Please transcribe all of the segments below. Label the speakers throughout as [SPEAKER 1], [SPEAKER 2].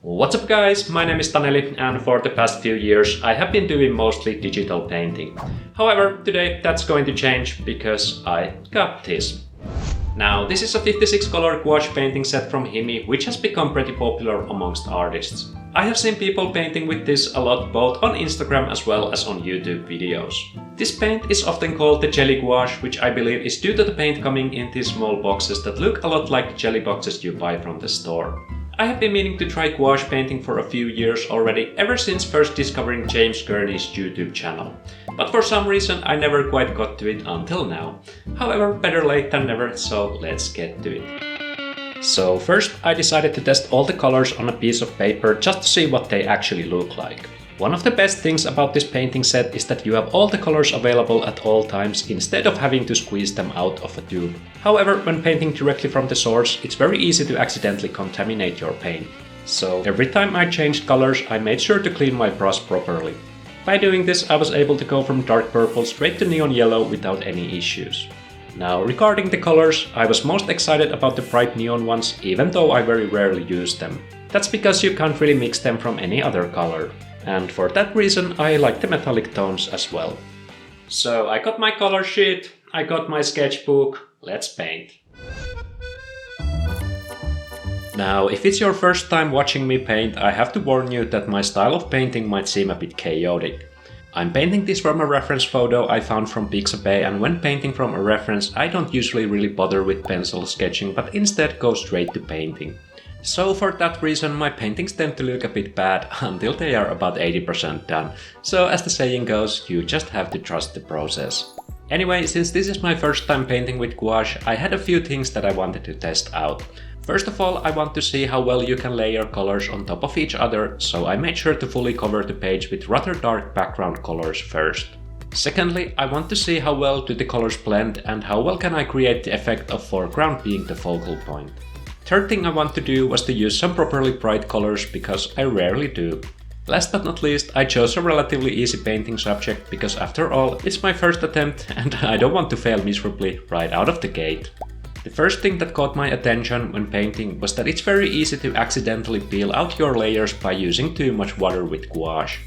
[SPEAKER 1] What's up guys, my name is Taneli and for the past few years I have been doing mostly digital painting. However, today that's going to change because I got this. Now this is a 56 color gouache painting set from HIMI which has become pretty popular amongst artists. I have seen people painting with this a lot both on Instagram as well as on YouTube videos. This paint is often called the jelly gouache, which I believe is due to the paint coming in these small boxes that look a lot like the jelly boxes you buy from the store. I have been meaning to try gouache painting for a few years already, ever since first discovering James Gurney's YouTube channel. But for some reason I never quite got to it until now. However, better late than never, so let's get to it. So first I decided to test all the colors on a piece of paper just to see what they actually look like. One of the best things about this painting set is that you have all the colors available at all times instead of having to squeeze them out of a tube. However, when painting directly from the source, it's very easy to accidentally contaminate your paint. So every time I changed colors, I made sure to clean my brush properly. By doing this, I was able to go from dark purple straight to neon yellow without any issues. Now, regarding the colors, I was most excited about the bright neon ones, even though I very rarely use them. That's because you can't really mix them from any other color. And for that reason, I like the metallic tones as well. So I got my color sheet, I got my sketchbook, let's paint. Now, if it's your first time watching me paint, I have to warn you that my style of painting might seem a bit chaotic. I'm painting this from a reference photo I found from Pixabay, and when painting from a reference, I don't usually really bother with pencil sketching, but instead go straight to painting. So for that reason my paintings tend to look a bit bad until they are about 80% done. So as the saying goes, you just have to trust the process. Anyway, since this is my first time painting with gouache, I had a few things that I wanted to test out. First of all, I want to see how well you can layer colors on top of each other, so I made sure to fully cover the page with rather dark background colors first. Secondly, I want to see how well do the colors blend and how well can I create the effect of foreground being the focal point. Third thing I want to do was to use some properly bright colors because I rarely do. Last but not least, I chose a relatively easy painting subject because after all, it's my first attempt and I don't want to fail miserably right out of the gate. The first thing that caught my attention when painting was that it's very easy to accidentally peel out your layers by using too much water with gouache.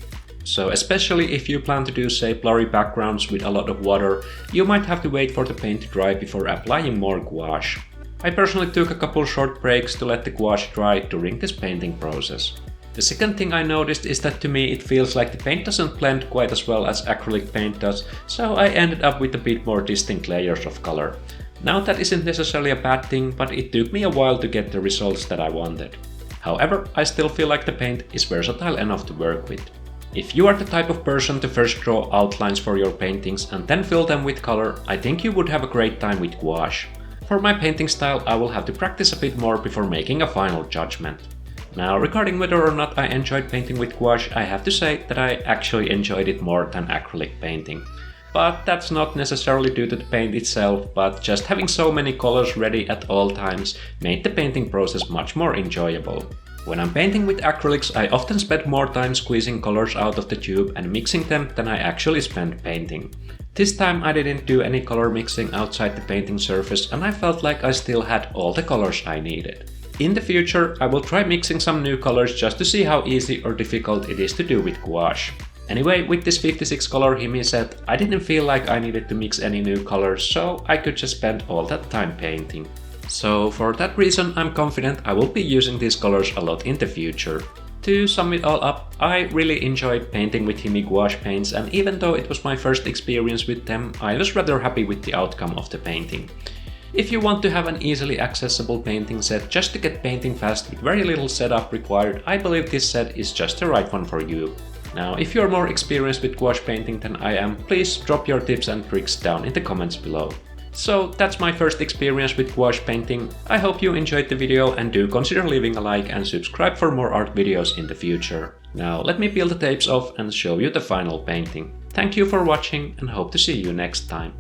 [SPEAKER 1] So especially if you plan to do say blurry backgrounds with a lot of water, you might have to wait for the paint to dry before applying more gouache. I personally took a couple short breaks to let the gouache dry during this painting process. The second thing I noticed is that to me it feels like the paint doesn't blend quite as well as acrylic paint does, so I ended up with a bit more distinct layers of color. Now that isn't necessarily a bad thing, but it took me a while to get the results that I wanted. However, I still feel like the paint is versatile enough to work with. If you are the type of person to first draw outlines for your paintings and then fill them with color, I think you would have a great time with gouache. For my painting style, I will have to practice a bit more before making a final judgment. Now, regarding whether or not I enjoyed painting with gouache, I have to say that I actually enjoyed it more than acrylic painting. But that's not necessarily due to the paint itself, but just having so many colors ready at all times made the painting process much more enjoyable. When I'm painting with acrylics, I often spend more time squeezing colors out of the tube and mixing them than I actually spend painting. This time I didn't do any color mixing outside the painting surface and I felt like I still had all the colors I needed. In the future, I will try mixing some new colors just to see how easy or difficult it is to do with gouache. Anyway, with this 56 color HIMI set, I didn't feel like I needed to mix any new colors, so I could just spend all that time painting. So for that reason, I'm confident I will be using these colors a lot in the future. To sum it all up, I really enjoyed painting with HIMI gouache paints, and even though it was my first experience with them, I was rather happy with the outcome of the painting. If you want to have an easily accessible painting set just to get painting fast with very little setup required, I believe this set is just the right one for you. Now, if you're more experienced with gouache painting than I am, please drop your tips and tricks down in the comments below. So that's my first experience with gouache painting. I hope you enjoyed the video and do consider leaving a like and subscribe for more art videos in the future. Now let me peel the tapes off and show you the final painting. Thank you for watching and hope to see you next time.